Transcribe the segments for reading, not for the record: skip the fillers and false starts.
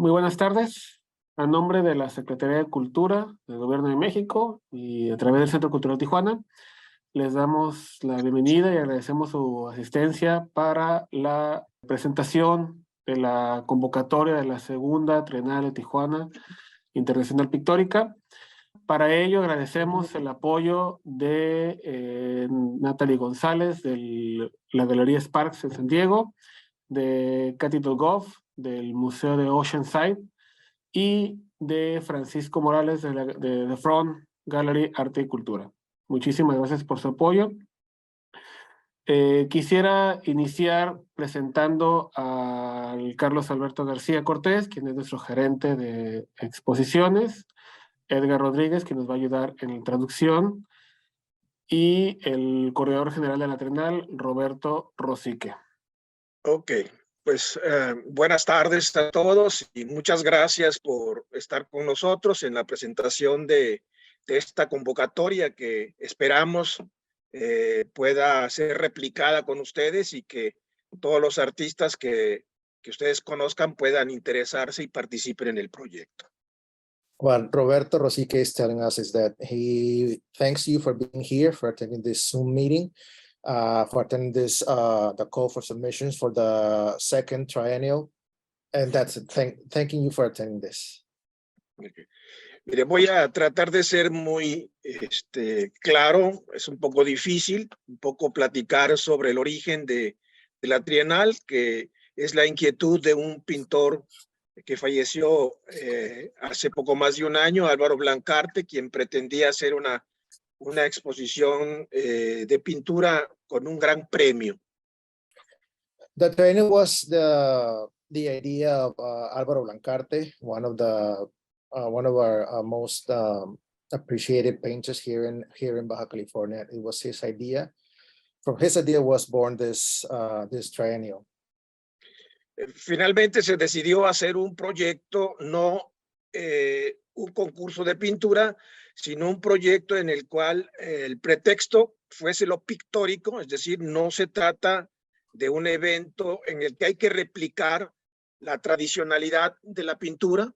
Muy buenas tardes. A nombre de la Secretaría de Cultura del Gobierno de México y a través del Centro Cultural Tijuana, les damos la bienvenida y agradecemos su asistencia para la presentación de la convocatoria de la segunda Trienal de Tijuana Internacional Pictórica. Para ello agradecemos el apoyo de Natalie González de la Galería Sparks en San Diego, de Katy Dolgov del Museo de Oceanside y de Francisco Morales de The Front Gallery, Arte y Cultura. Muchísimas gracias por su apoyo. Quisiera iniciar presentando al Carlos Alberto García Cortés, quien es nuestro gerente de exposiciones, Edgar Rodríguez, quien nos va a ayudar en la traducción, y el coordinador general de la Trienal, Roberto Rosique. Ok, pues buenas tardes a todos y muchas gracias por estar con nosotros en la presentación de esta convocatoria que esperamos pueda ser replicada con ustedes y que todos los artistas que ustedes conozcan puedan interesarse y participen en el proyecto. What Roberto Rosique is telling us is that he thanks you for being here, for attending this Zoom meeting, for attending this the call for submissions for the second triennial, and that's it. Thanking you for attending this. Okay. Mire, voy a tratar de ser muy claro. Es un poco difícil, un poco platicar sobre el origen de la Trienal, que es la inquietud de un pintor que falleció hace poco más de un año, Álvaro Blancarte, quien pretendía hacer una exposición de pintura con un gran premio. The triennial was the idea of Álvaro Blancarte, one of our most appreciated painters here in Baja California. It was his idea. From his idea was born this triennial. Finalmente se decidió hacer un proyecto, no un concurso de pintura, sino un proyecto en el cual el pretexto fuese lo pictórico, es decir, no se trata de un evento en el que hay que replicar la tradicionalidad de la pintura.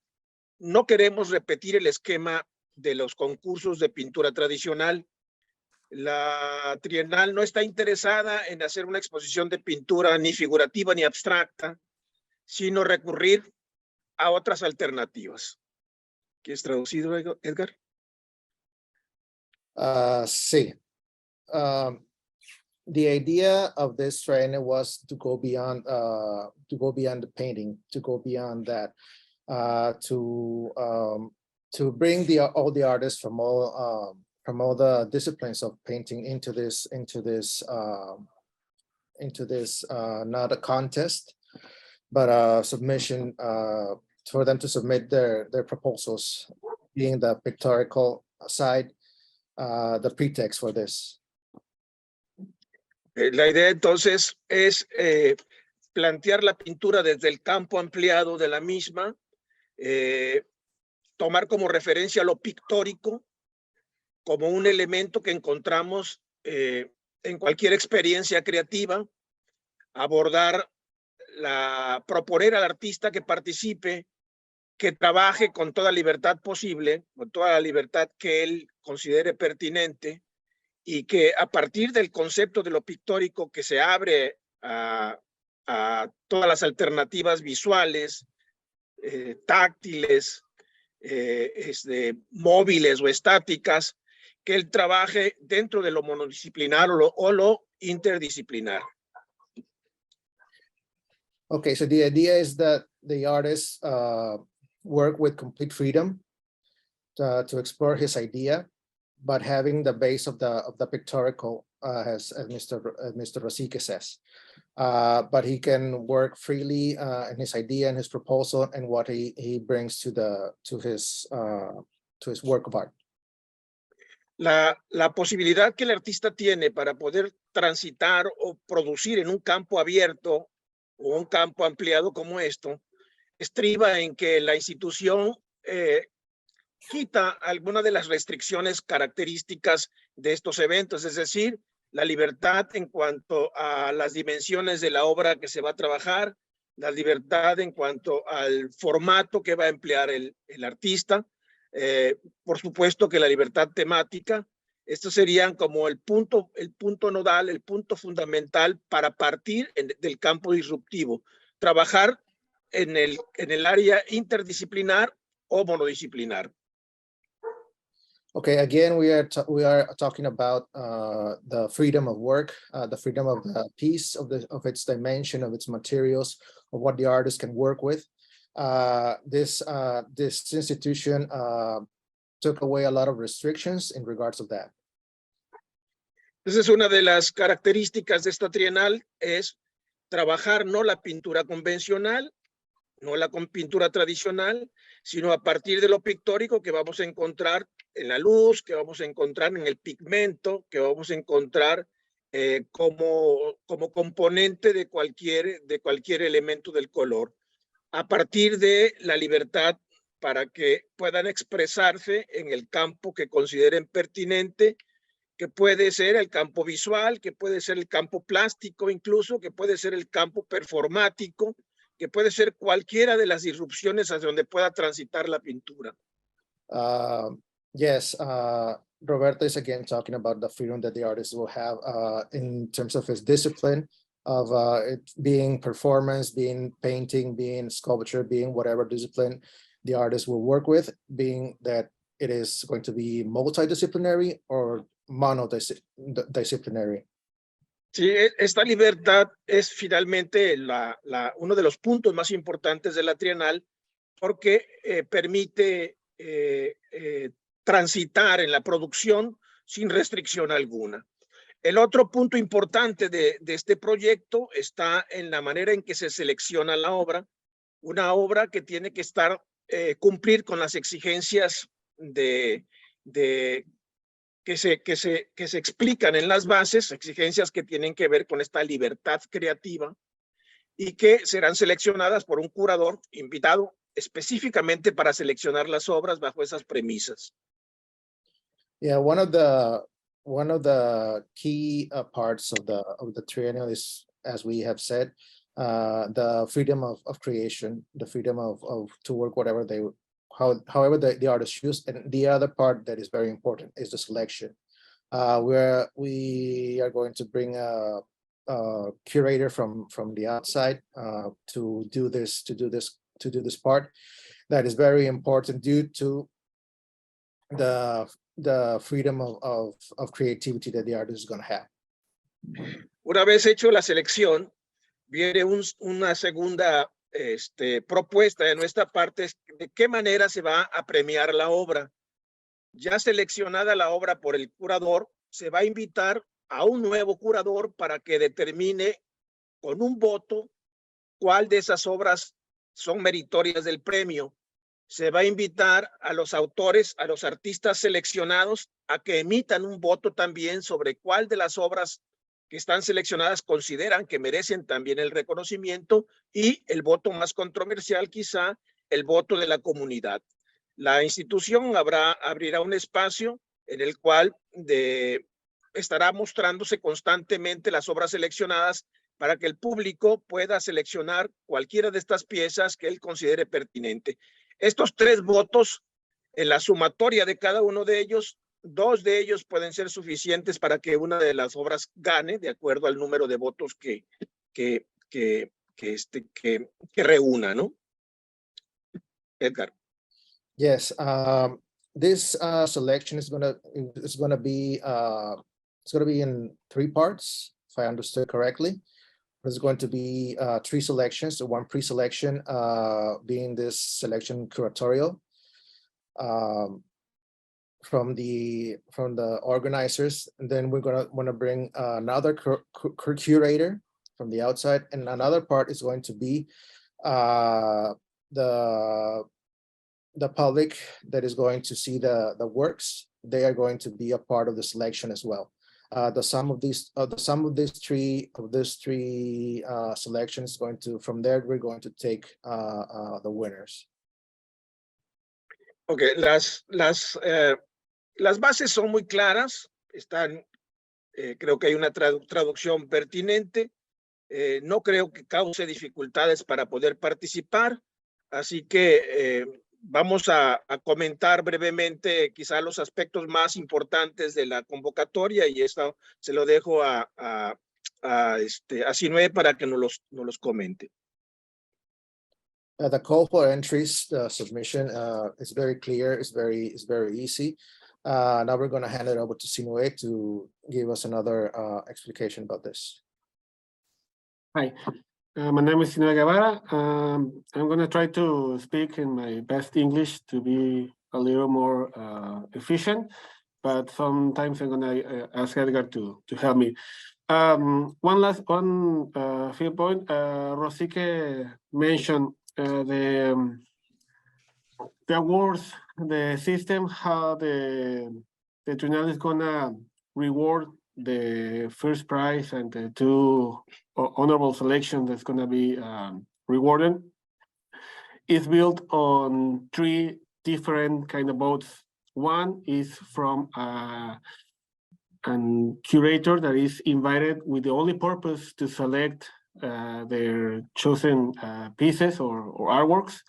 No queremos repetir el esquema de los concursos de pintura tradicional. La Trienal no está interesada en hacer una exposición de pintura ni figurativa ni abstracta, sino recurrir a otras alternativas. ¿Quieres traducido, Edgar? Sí. The idea of this triennial was to go beyond the painting, to go beyond that, to bring all the artists from all the disciplines of painting into this not a contest, but a submission for them to submit their proposals, being the pictorial side, the pretext for this. La idea entonces es plantear la pintura desde el campo ampliado de la misma, tomar como referencia lo pictórico como un elemento que encontramos en cualquier experiencia creativa, proponer al artista que participe, que trabaje con toda libertad posible, con toda la libertad que él considere pertinente, y que a partir del concepto de lo pictórico que se abre a todas las alternativas visuales, táctiles, móviles o estáticas, que él trabaje dentro de lo monodisciplinar o lo interdisciplinar. Okay, so the idea is that the artist work with complete freedom to explore his idea, but having the base of the pictorial, as Mr. Rosique says. But he can work freely in his idea and his proposal and what he brings to his work of art. La posibilidad que el artista tiene para poder transitar o producir en un campo abierto o un campo ampliado como esto, estriba en que la institución quita algunas de las restricciones características de estos eventos, es decir, la libertad en cuanto a las dimensiones de la obra que se va a trabajar, la libertad en cuanto al formato que va a emplear el artista, por supuesto que la libertad temática. Estos serían como el punto nodal, el punto fundamental para partir del campo disruptivo. Trabajar en el área interdisciplinar o monodisciplinar. Okay, again, we are talking about the freedom of work, the freedom of the piece, of its dimension, of its materials, of what the artist can work with. This institution took away a lot of restrictions in regards of that. Esa es una de las características de esta trienal, es trabajar no la pintura convencional, no la pintura tradicional, sino a partir de lo pictórico que vamos a encontrar en la luz, que vamos a encontrar en el pigmento, que vamos a encontrar como componente de cualquier elemento del color. A partir de la libertad para que puedan expresarse en el campo que consideren pertinente, que puede ser el campo visual, que puede ser el campo plástico incluso, que puede ser el campo performático, que puede ser cualquiera de las disrupciones hacia donde pueda transitar la pintura. Yes, Roberto is again talking about the freedom that the artist will have in terms of his discipline, of it being performance, being painting, being sculpture, being whatever discipline the artist will work with, being that it is going to be multidisciplinary or monodisciplinary. Sí, esta libertad es finalmente uno de los puntos más importantes de la trienal, porque permite transitar en la producción sin restricción alguna. El otro punto importante de este proyecto está en la manera en que se selecciona la obra, una obra que tiene que cumplir con las exigencias que se explican en las bases, exigencias que tienen que ver con esta libertad creativa y que serán seleccionadas por un curador invitado específicamente para seleccionar las obras bajo esas premisas. Yeah, one of the key parts of the triennial is, as we have said, the freedom of creation, the freedom of to work whatever however the artist choose. And the other part that is very important is the selection, where we are going to bring a curator from the outside to do this part. That is very important due to the freedom of creativity that the artist is going to have. Una vez hecho la selección, viene una segunda propuesta de nuestra parte, de qué manera se va a premiar la obra. Ya seleccionada la obra por el curador, se va a invitar a un nuevo curador para que determine con un voto cuál de esas obras son meritorias del premio. Se va a invitar a los autores, a los artistas seleccionados, a que emitan un voto también sobre cuál de las obras que están seleccionadas consideran que merecen también el reconocimiento, y el voto más controversial quizá, el voto de la comunidad. La institución abrirá un espacio en el cual estará mostrándose constantemente las obras seleccionadas para que el público pueda seleccionar cualquiera de estas piezas que él considere pertinente. Estos 3 votos, en la sumatoria de cada uno de ellos, 2 de ellos pueden ser suficientes para que una de las obras gane de acuerdo al número de votos que reúna, ¿no? Edgar. Yes, this selection is gonna be in 3 parts, if I understood correctly. There's going to be 3 selections. So 1 pre-selection being this selection curatorial from the organizers, and then we're gonna want to bring another curator from the outside, and another part is going to be the public that is going to see the works. They are going to be a part of the selection as well. The sum of these three selections going to, from there we're going to take the winners. Okay, las bases son muy claras, están, creo que hay una traducción pertinente. no creo que cause dificultades para poder participar, así que vamos a comentar brevemente quizá los aspectos más importantes de la convocatoria, y esto se lo dejo a Sinuhé para que nos los comente. The call for entries, the submission is very clear, it's very easy. Now we're going to hand it over to Sinuhé to give us another explication about this. Hi, my name is Sinuhé Guevara. I'm going to try to speak in my best English to be a little more efficient, but sometimes I'm going to ask Edgar to help me. One few point, Rosique mentioned the awards, the system, how the Trienal is going to reward the first prize and the two honorable selections that's going to be rewarded. It's built on three different kind of votes. One is from a curator that is invited with the only purpose to select their chosen pieces or artworks,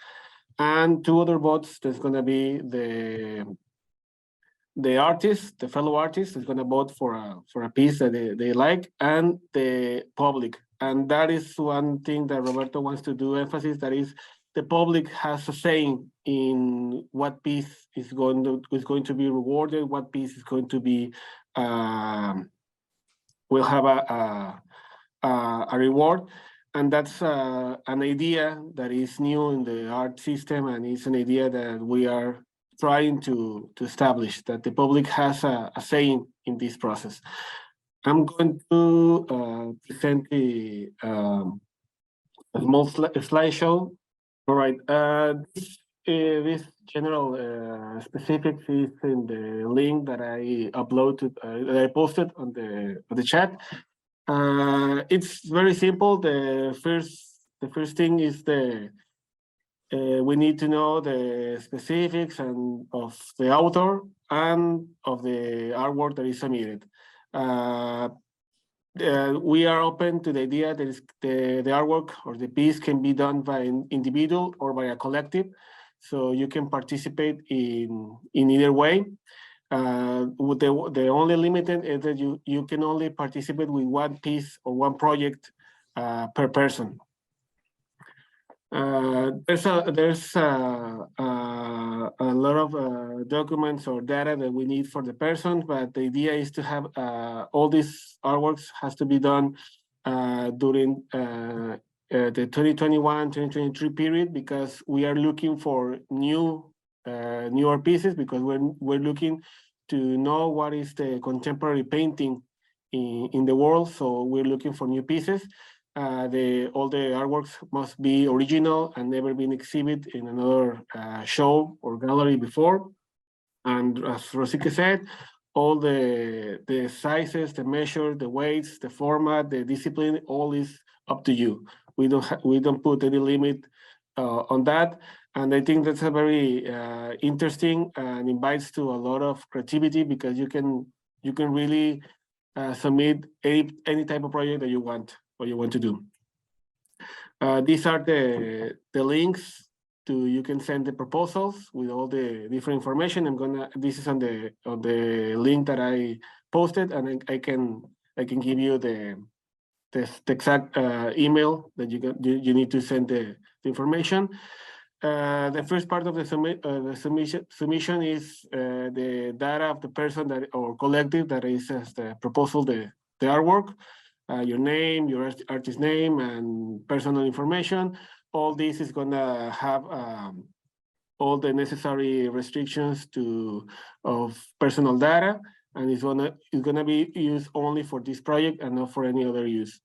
and two other votes that's going to be the artist, the fellow artist is going to vote for a piece that they like, and the public. And that is one thing that Roberto wants to do emphasis, that is the public has a say in what piece is going to be rewarded, what piece is going to be will have a reward. And that's an idea that is new in the art system, and it's an idea that we are trying to establish, that the public has a say in this process. I'm going to present a small slideshow. All right, this general specifics is in the link that I uploaded, that I posted on the chat. It's very simple. The first thing is we need to know the specifics of the author and of the artwork that is submitted. We are open to the idea that the artwork or the piece can be done by an individual or by a collective, so you can participate in either way. The only limit is that you can only participate with one piece or one project per person. There's a lot of documents or data that we need for the person, but the idea is to have all these artworks has to be done during the 2021-2023 period, because we are looking for newer pieces, because we're looking to know what is the contemporary painting in the world. So we're looking for new pieces. All the artworks must be original and never been exhibited in another show or gallery before. And as Rosique said, all the sizes, the measure, the weights, the format, the discipline, all is up to you. We don't put any limit on that. And I think that's a very interesting and invites to a lot of creativity, because you can really submit any type of project that you want to do. These are the links to, you can send the proposals with all the different information. This is on the link that I posted, and I can give you the exact email that you need to send the information. The first part of the submission is the data of the person that or collective that is as the proposal, the artwork, your name, your artist name, and personal information. All this is gonna have all the necessary restrictions of personal data, and it's gonna be used only for this project and not for any other use.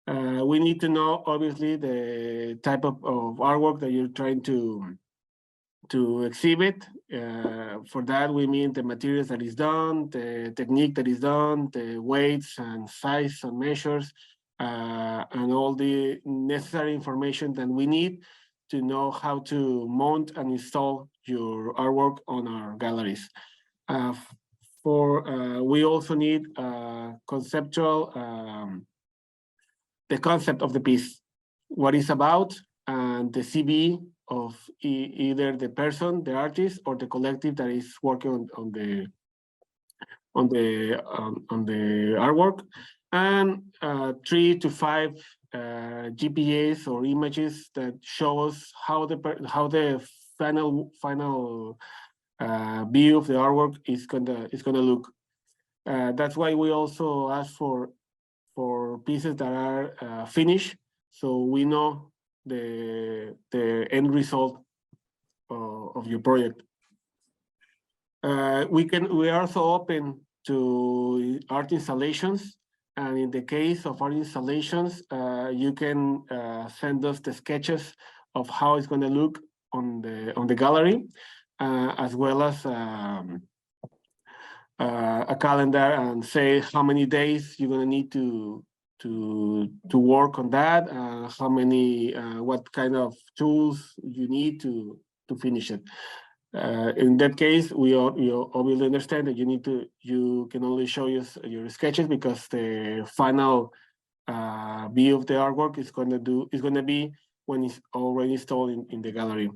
We need to know, obviously, the type of artwork that you're trying to exhibit. For that, we mean the materials that is done, the technique that is done, the weights and size and measures, and all the necessary information that we need to know how to mount and install your artwork on our galleries. We also need conceptual the concept of the piece, what it's about, and the CV of either the person, the artist, or the collective that is working on the artwork, and 3 to 5 GPAs or images that show us how the final view of the artwork is gonna look. That's why we also ask for pieces that are finished, so we know the end result of your project. We are also open to art installations, and in the case of art installations, you can send us the sketches of how it's going to look on the gallery, as well as a calendar, and say how many days you're going to need to work on that, how many what kind of tools you need to finish it. In that case, we obviously understand that you can only show us your sketches, because the final view of the artwork is going to be when it's already installed in the gallery.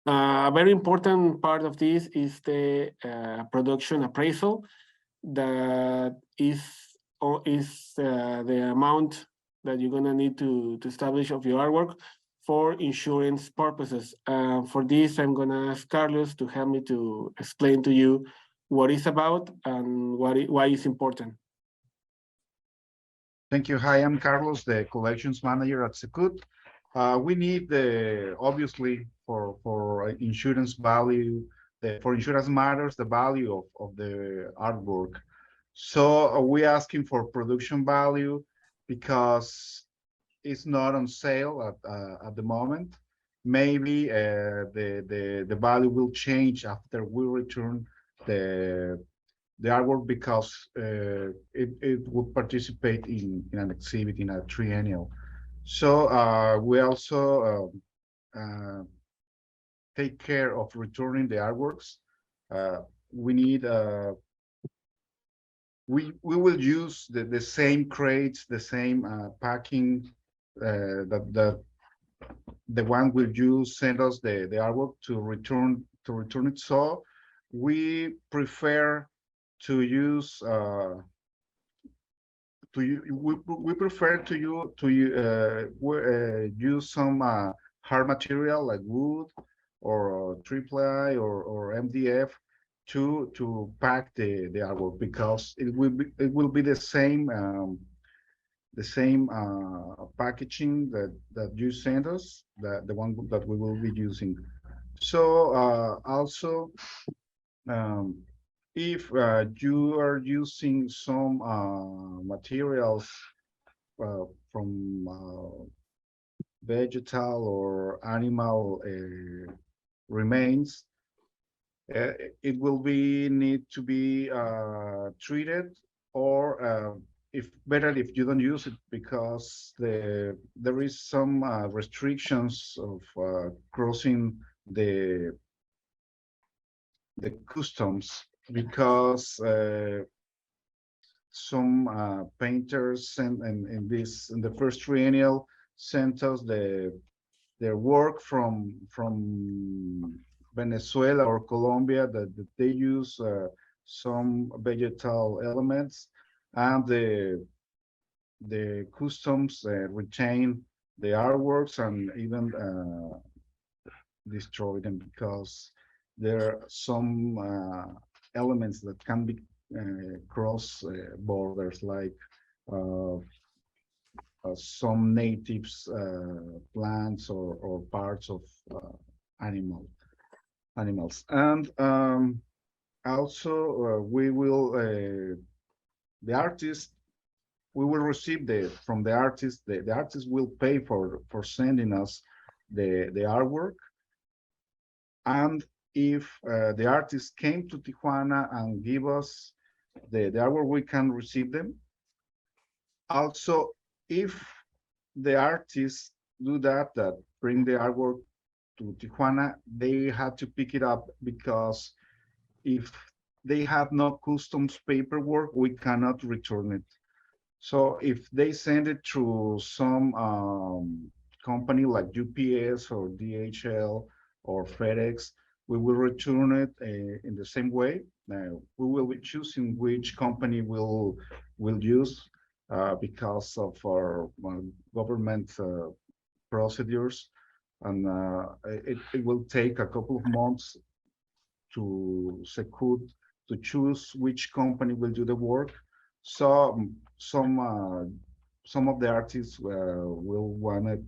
A very important part of this is the production appraisal, that is the amount that you're going to need to establish of your artwork for insurance purposes. For this, I'm going to ask Carlos to help me to explain to you what it's about and why it's important. Thank you. Hi, I'm Carlos, the collections manager at Secut. We need obviously for insurance value, for insurance matters, the value of the artwork. So we're asking for production value because it's not on sale at the moment. Maybe the value will change after we return the artwork, because it would participate in an exhibit, in a triennial. So we also take care of returning the artworks. We need we will use the same crates, the same packing that the one will use send us the artwork to return it. So we prefer to use we prefer to use some hard material like wood or triple-I or MDF to pack the artwork, because it will be the same packaging that you sent us, the one that we will be using. So also, if you are using some materials from vegetal or animal remains, it will need to be treated, or if you don't use it, because there is some restrictions of crossing the customs, because some painters in the first triennial sent us their work from Venezuela or Colombia, that they use some vegetal elements, and the customs retain the artworks and even destroy them, because there are some elements that can be cross borders, like some natives plants or parts of animals. And also we will the artist, we will receive from the artist, the artist will pay for sending us the artwork. And if the artist came to Tijuana and give us the artwork, we can receive them. Also, if the artists do that bring the artwork to Tijuana, they had to pick it up, because if they have no customs paperwork, we cannot return it. So if they send it through some company like UPS or DHL or FedEx, we will return it in the same way. We will be choosing which company will use because of our government procedures, and it will take a couple of months to choose which company will do the work. So some of the artists will want it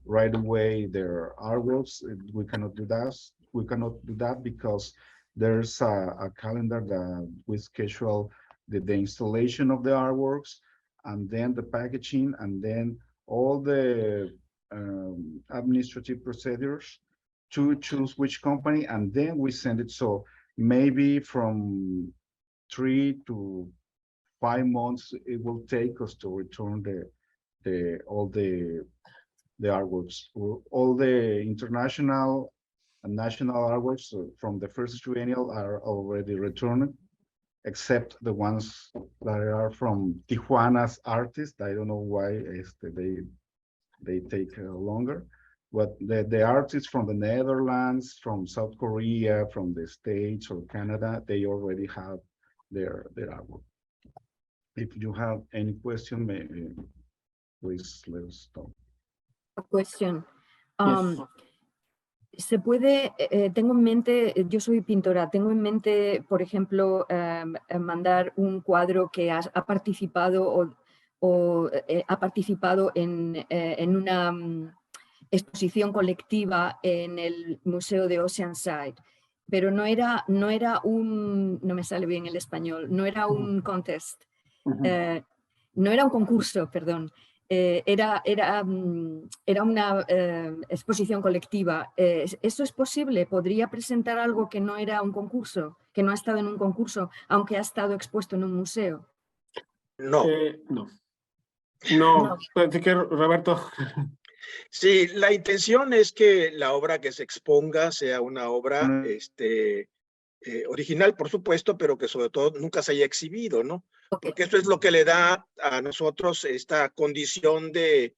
right away, their artworks. We cannot do that. We cannot do that because there's a calendar that we schedule the installation of the artworks, and then the packaging, and then all the administrative procedures to choose which company, and then we send it. So maybe from 3 to 5 months it will take us to return all the artworks. All the international and national artworks from the first triennial are already returned, except the ones that are from Tijuana's artists. I don't know why they take longer. But the artists from the Netherlands, from South Korea, from the States or Canada, they already have their artwork. If you have any question, maybe please let us know. A question. Yes. Se puede, tengo en mente, yo soy pintora, tengo en mente, por ejemplo, mandar un cuadro que ha participado ha participado en una exposición colectiva en el Museo de Oceanside, pero no era un, no me sale bien el español, no era un contest, no era un concurso, perdón. Era una exposición colectiva. ¿Eso es posible? ¿Podría presentar algo que no era un concurso, que no ha estado en un concurso, aunque ha estado expuesto en un museo? No. No. Así que, Roberto. Sí, la intención es que la obra que se exponga sea una obra original, por supuesto, pero que sobre todo nunca se haya exhibido, ¿no? Okay. Porque eso es lo que le da a nosotros esta condición de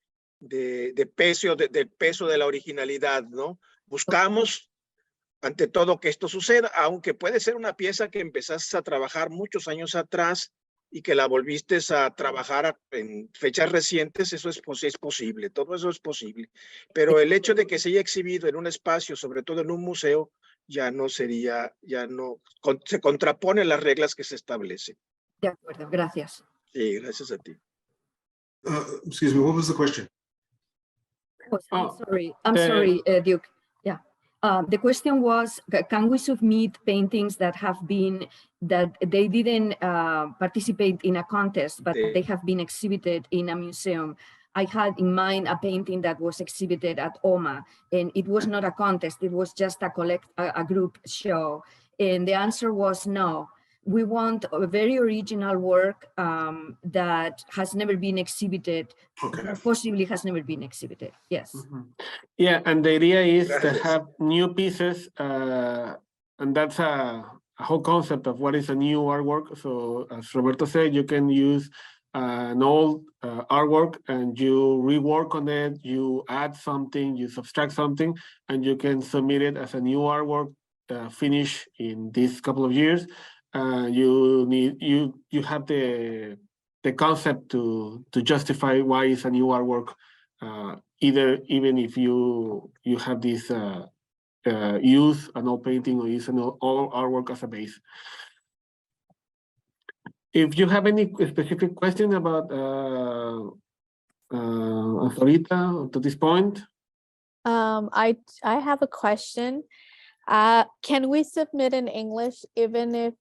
peso, del peso de la originalidad, ¿no? Buscamos, ante todo, que esto suceda, aunque puede ser una pieza que empezaste a trabajar muchos años atrás y que la volviste a trabajar en fechas recientes, eso es posible, todo eso es posible. Pero el hecho de que se haya exhibido en un espacio, sobre todo en un museo, ya no sería, se contraponen las reglas que se establecen. De acuerdo, gracias. Sí, gracias a ti. Excuse me, what was the question? I'm sorry, Duke. Yeah. The question was, can we submit paintings that they didn't participate in a contest, but they have been exhibited in a museum? I had in mind a painting that was exhibited at OMA, and it was not a contest, it was just a group show. And the answer was no. We want a very original work that has never been exhibited, possibly has never been exhibited, yes. Yeah, and the idea is to have new pieces, and that's a whole concept of what is a new artwork. So as Roberto said, you can use an old artwork and you rework on it, you add something, you subtract something, and you can submit it as a new artwork finish in this couple of years. You have the concept to justify why it's a new artwork, even if you have this use an old painting or use an old artwork as a base. If you have any specific question about ahorita to this point, I have a question. Can we submit in English even if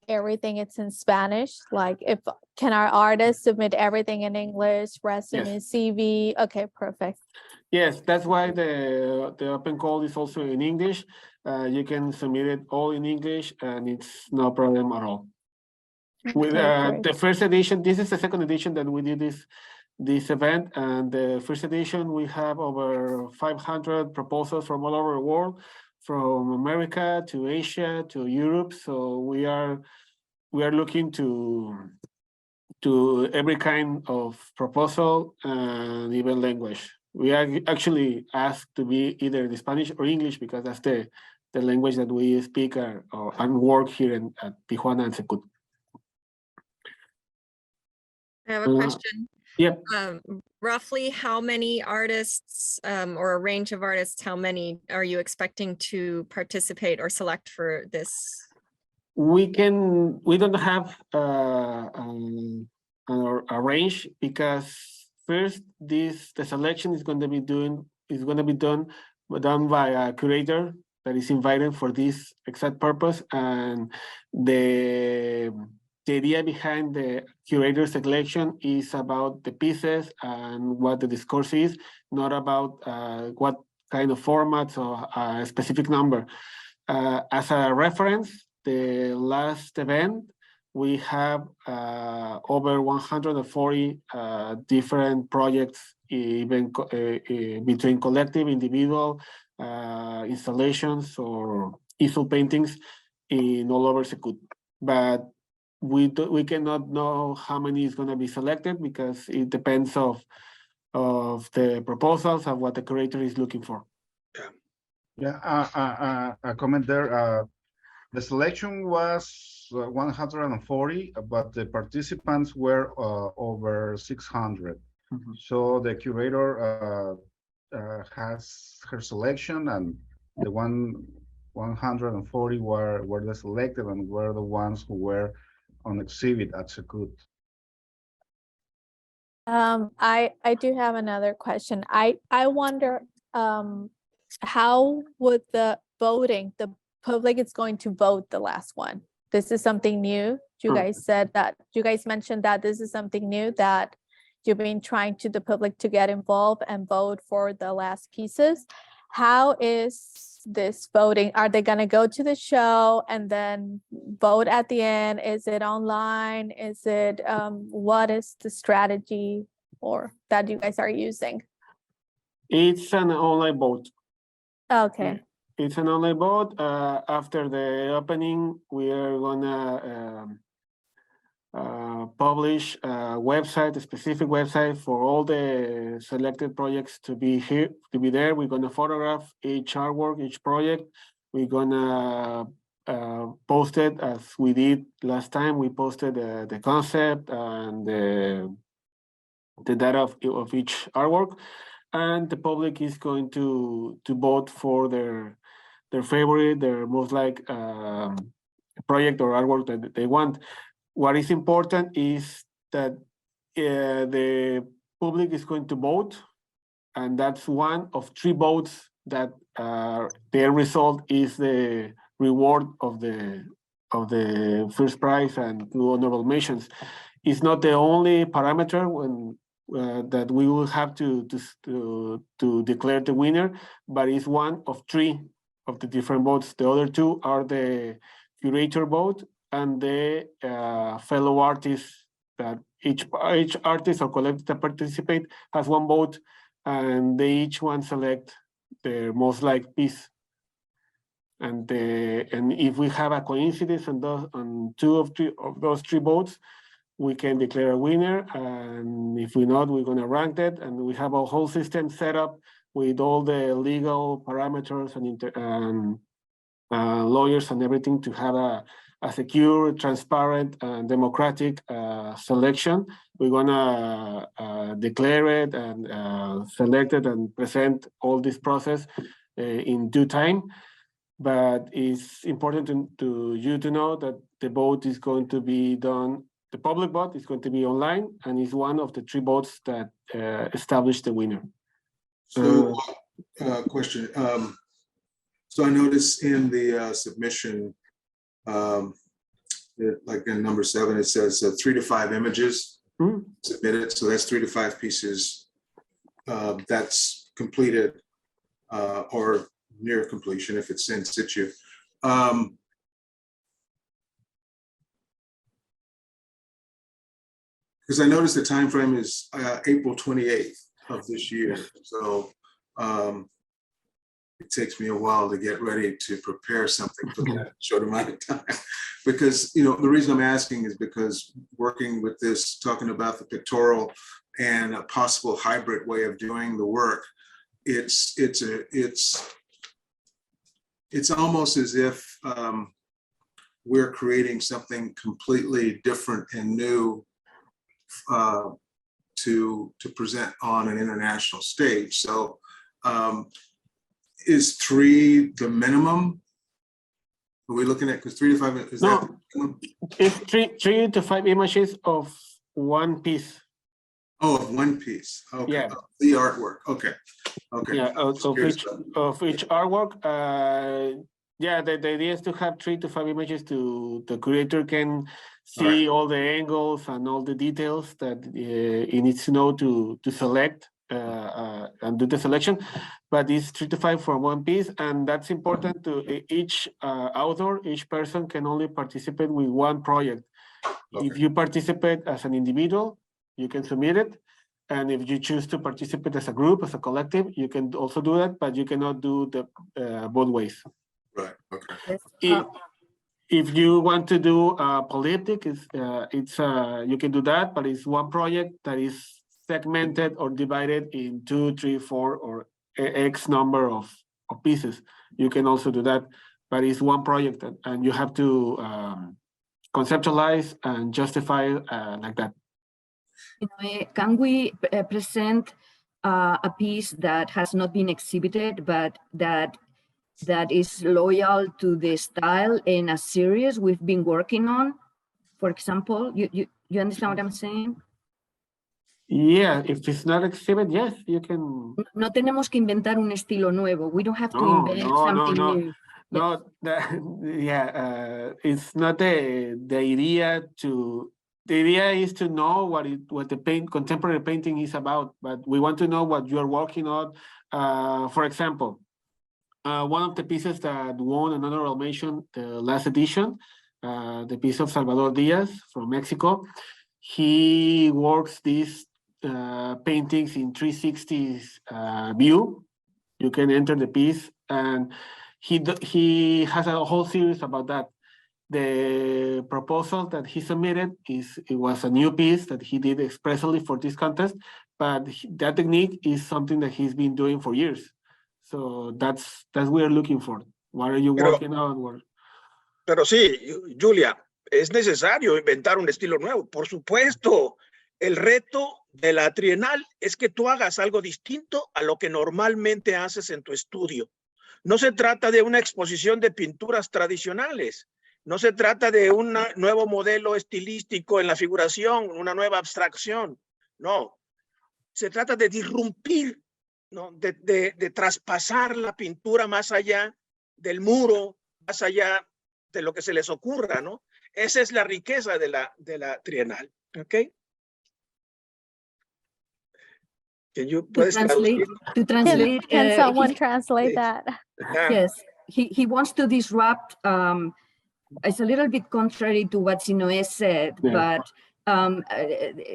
everything is in Spanish? Like, can our artists submit everything in English, resume, yes. CV? Okay, perfect. Yes, that's why the open call is also in English. You can submit it all in English, and it's no problem at all. Okay, with the first edition, this is the second edition that we did this event, and the first edition we have over 500 proposals from all over the world, from America to Asia to Europe. So we are looking to to every kind of proposal and even language. We are actually asked to be either in Spanish or English because that's the language that we speak and work here at Tijuana and Secut. I have a question. Yep. Roughly how many artists or a range of artists, how many are you expecting to participate or select for this? We don't have a range because first the selection is going to be done by a curator that is invited for this exact purpose, and the idea behind the curator selection is about the pieces and what the discourse is, not about what kind of formats or a specific number. As a reference, the last event, we have over 140 different projects, even between collective, individual, installations or easel paintings in all over Secut. But we cannot know how many is going to be selected because it depends of the proposals of what the curator is looking for. Yeah, a comment there. The selection was 140, but the participants were over 600. Mm-hmm. So the curator has her selection, and the 140 were the selected and were the ones who were on exhibit at Secut. I do have another question. I wonder how would the voting, the public is going to vote the last one? This is something new. You guys mentioned that this is something new that you've been trying to the public to get involved and vote for the last pieces. How is this voting? Are they going to go to the show and then vote at the end? Is it online? Is it what is the strategy or that you guys are using? It's an online vote. Okay. It's an online vote. After the opening, we are gonna publish a website, a specific website for all the selected projects to be here, to be there. We're gonna photograph each artwork, each project. We're gonna post it as we did last time. We posted the concept and the data of each artwork, and the public is going to vote for their favorite, their most like project or artwork that they want. What is important is that the public is going to vote, and that's one of 3 votes that their result is the reward of the first prize and 2 honorable mentions. It's not the only parameter when that we will have to declare the winner, but it's one of 3 of the different votes. The other 2 are the curator vote and the fellow artists, that each artist or collective that participate has 1 vote, and they each one select their most liked piece. And if we have a coincidence on 2 of those 3 votes, we can declare a winner. And if we're not, we're going to rank that, and we have a whole system set up with all the legal parameters and lawyers and everything to have a secure, transparent, and democratic selection. We're gonna declare it and select it and present all this process in due time. But it's important to you to know that the vote is going to be done. The public vote is going to be online, and is one of the 3 votes that establish the winner. So, question. So I noticed in the submission, like in number 7, it says 3 to 5 images submitted. So that's 3 to 5 pieces that's completed or near completion if it's in situ. Because I noticed the time frame is April 28th of this year. So it takes me a while to get ready to prepare something for that short amount of time. Because, you know, the reason I'm asking is because working with this, talking about the pictorial and a possible hybrid way of doing the work, it's almost as if we're creating something completely different and new to present on an international stage. So is 3 the minimum? Are we looking at, because 3 to 5 is No, that the minimum? it's 3 to 5 images of one piece. Oh, of one piece. Okay. Yeah. Of the artwork. Okay. Okay. Yeah, Just curious about- of each artwork. Yeah, the idea is to have 3 to 5 images to the curator can see all the angles and all the details that he needs to know to select and do the selection. But it's 3 to 5 for one piece, and that's important to each author. Each person can only participate with one project. Okay. If you participate as an individual, you can submit it. And if you choose to participate as a group, as a collective, you can also do that, but you cannot do the both ways. Right. Okay. Yes. If you want to do polyptych, you can do that, but it's one project that is segmented or divided in 2, 3, 4, or X number of pieces. You can also do that, but it's one project, and you have to conceptualize and justify like that. Can we present a piece that has not been exhibited, but that is loyal to the style in a series we've been working on? For example, you understand what I'm saying? Yeah, if it's not exhibit, yes, you can. No tenemos que inventar un estilo nuevo. We don't have to invent something new. No, it's not the idea to. The idea is to know what the contemporary painting is about, but we want to know what you are working on. For example, one of the pieces that won an honorable mention the last edition, the piece of Salvador Diaz from Mexico. He works these paintings in 360 view. You can enter the piece, and he has a whole series about that. The proposal that he submitted it was a new piece that he did expressly for this contest, but that technique is something that he's been doing for years. So that's what we're looking for. What are you working on? Pero sí, Julia, es necesario inventar un estilo nuevo, por supuesto. El reto de la Trienal es que tú hagas algo distinto a lo que normalmente haces en tu estudio. No se trata de una exposición de pinturas tradicionales. No se trata de un nuevo modelo estilístico en la figuración, una nueva abstracción. No. Se trata de disrumpir, ¿no? De traspasar la pintura más allá del muro, más allá de lo que se les ocurra, ¿no? Esa es la riqueza de la Trienal. ¿Ok? Can you translate? Can someone translate that? Yes, he wants to disrupt. It's a little bit contrary to what Sinuhé said, but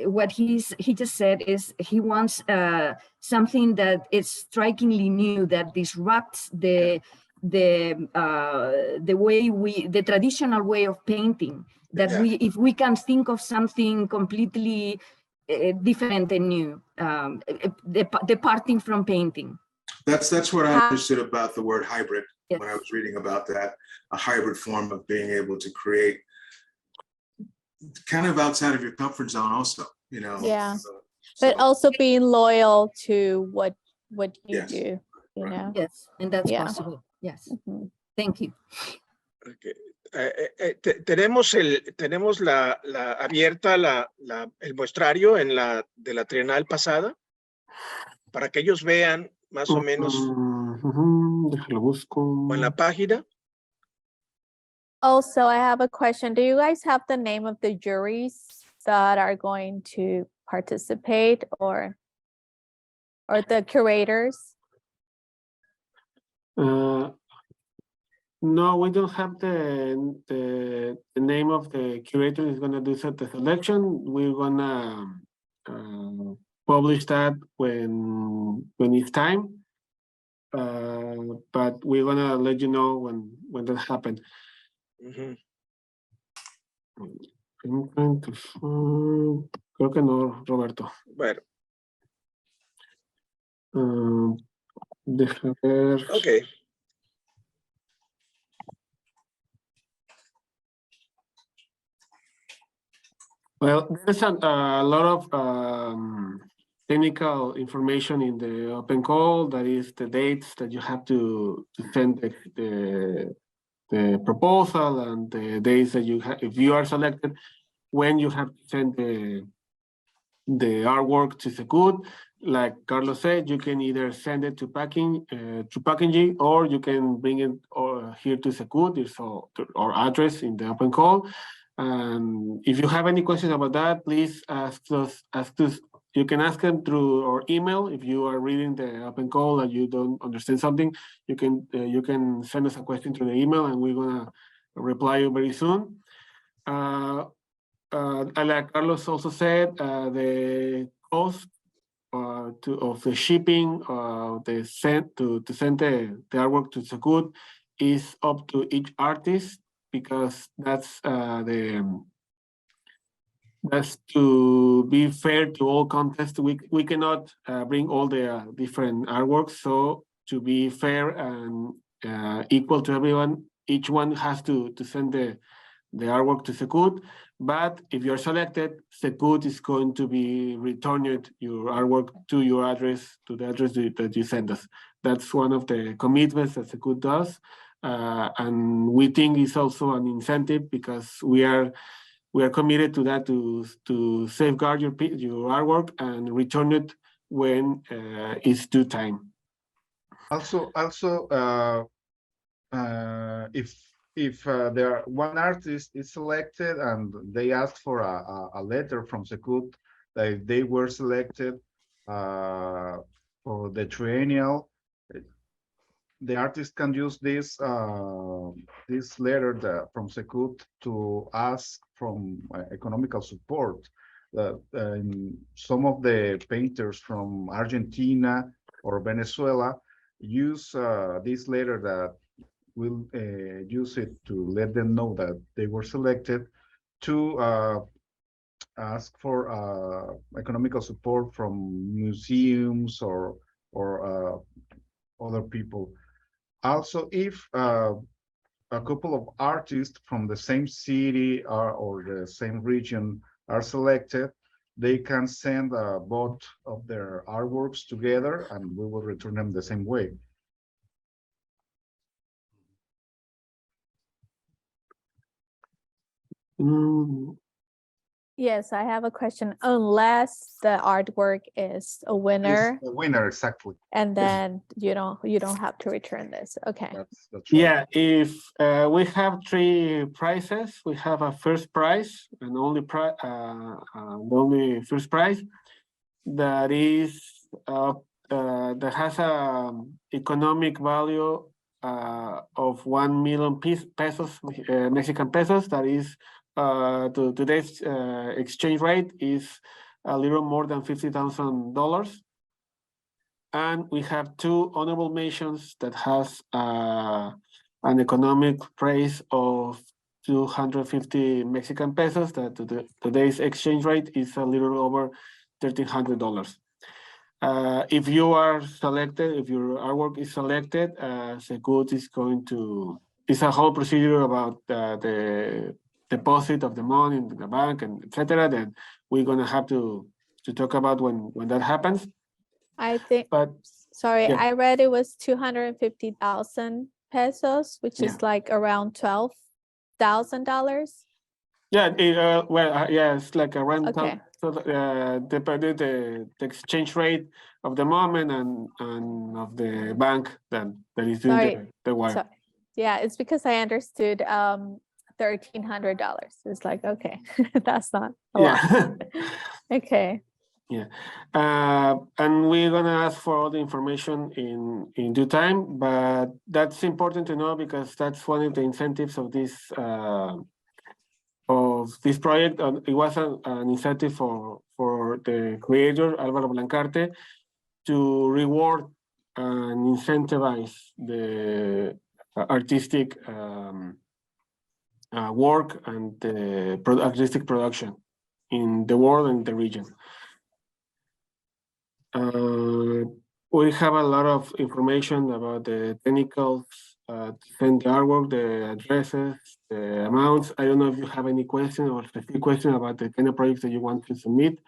what he just said is he wants something that is strikingly new, that disrupts the traditional way of painting. That if we can think of something completely different and new, departing from painting. That's what I understood about the word hybrid. Yes. When I was reading about that, a hybrid form of being able to create kind of outside of your comfort zone also, you know. Yeah, but also being loyal to what you do, you know. Yes, and that's possible. Yes. Mm-hmm. Thank you. Okay. Tenemos abierta el muestrario de la Trienal pasada para que ellos vean más o menos déjalo busco. en la página. Also, I have a question. Do you guys have the name of the juries that are going to participate or the curators? No, we don't have the name of the curator who's going to do the selection. We're going to publish that when it's time. but we're gonna let you know when that happens. Ujú. Creo que no, Roberto. Bueno, Deja ver. ok. Well, there's a lot of technical information in the open call. That is the dates that you have to send the proposal and the days that you have, if you are selected, when you have to send the artwork to Secut. Like Carlos said, you can either send it to packaging, or you can bring it here to Secut. There's our address in the open call. And if you have any questions about that, please ask us. You can ask them through our email. If you are reading the open call and you don't understand something, you can send us a question through the email, and we're gonna reply you very soon. Like Carlos also said, the cost of the shipping, to send the artwork to Secut is up to each artist, because that's to be fair to all contests. We cannot bring all the different artworks, so to be fair and equal to everyone, each one has to send the artwork to Secut. But if you're selected, Secut is going to be returned your artwork to your address, to the address that you send us. That's one of the commitments that Secut does. And we think it's also an incentive, because we are committed to that, to safeguard your artwork and return it when it's due time. Also, if there one artist is selected and they ask for a letter from Secut that they were selected for the triennial, the artist can use this letter from Secut to ask from economical support. Some of the painters from Argentina or Venezuela use this letter that will use it to let them know that they were selected, to ask for economical support from museums or other people. Also, if a couple of artists from the same city or the same region are selected, they can send both of their artworks together, and we will return them the same way. Yes, I have a question. Unless the artwork is a winner, It's the winner, exactly. and then you don't have to return this. Okay. That's right. Yeah, if we have 3 prizes, we have a first prize and only first prize that is that has a economic value of 1 million pesos, Mexican pesos. That is to today's exchange rate is a little more than $50,000. And we have 2 honorable mentions that has an economic price of 250 Mexican pesos, that today's exchange rate is a little over $1,300. If you are selected, if your artwork is selected, Secut is going to, it's a whole procedure about the deposit of the money in the bank and etc. That we're gonna have to talk about when that happens. I think, But sorry, yeah. I read it was 250,000 pesos, which is like around $12,000. Yeah, yeah, it's like around Okay. depending the exchange rate of the moment and of the bank that is doing Sorry. the wire. So, yeah, it's because I understood $1,300. It's like, okay, that's not a lot. Okay. Yeah, and we're gonna ask for all the information in due time, but that's important to know, because that's one of the incentives of this project. It was an incentive for the creator, Álvaro Blancarte, to reward and incentivize the artistic work and the artistic production in the world and the region. We have a lot of information about the technicals, send the artwork, the addresses, the amounts. I don't know if you have any question or specific question about the kind of projects that you want to submit.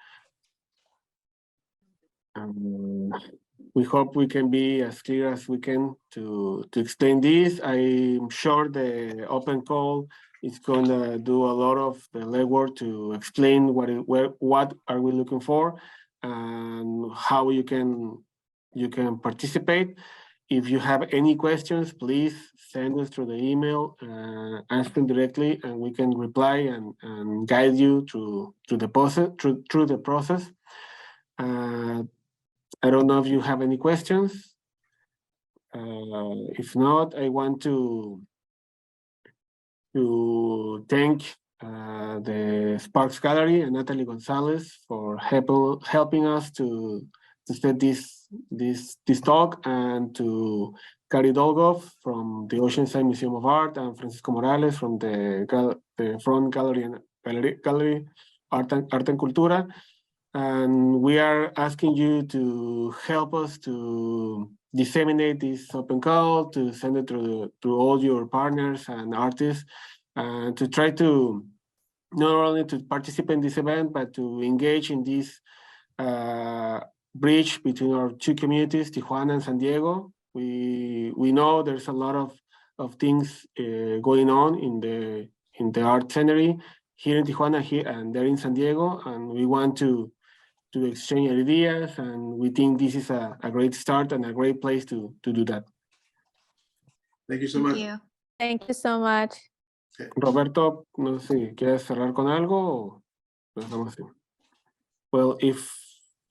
We hope we can be as clear as we can to explain this. I'm sure the open call is going to do a lot of the legwork to explain what are we looking for and how you can participate. If you have any questions, please send us through the email, ask them directly, and we can reply and guide you through the process. I don't know if you have any questions. If not, I want to thank the Sparks Gallery and Natalie González for helping us to set this talk, and to Cari Dolgov from the Oceanside Museum of Art, and Francisco Morales from the Front Gallery and Gallery Arte and Cultura. And we are asking you to help us to disseminate this open call, to send it to all your partners and artists, and to try to not only to participate in this event, but to engage in this bridge between our two communities, Tijuana and San Diego. We know there's a lot of things going on in the art scenery here in Tijuana, and there in San Diego, and we want to exchange ideas, and we think this is a great start and a great place to do that. Thank you so much. Thank you so much. Roberto, no sé si quieres cerrar con algo o lo dejamos así. Well, if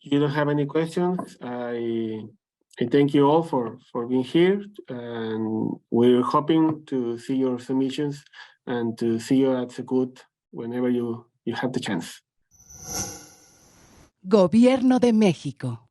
you don't have any questions, I thank you all for being here, and we're hoping to see your submissions and to see you at Secut whenever you have the chance. Gobierno de México.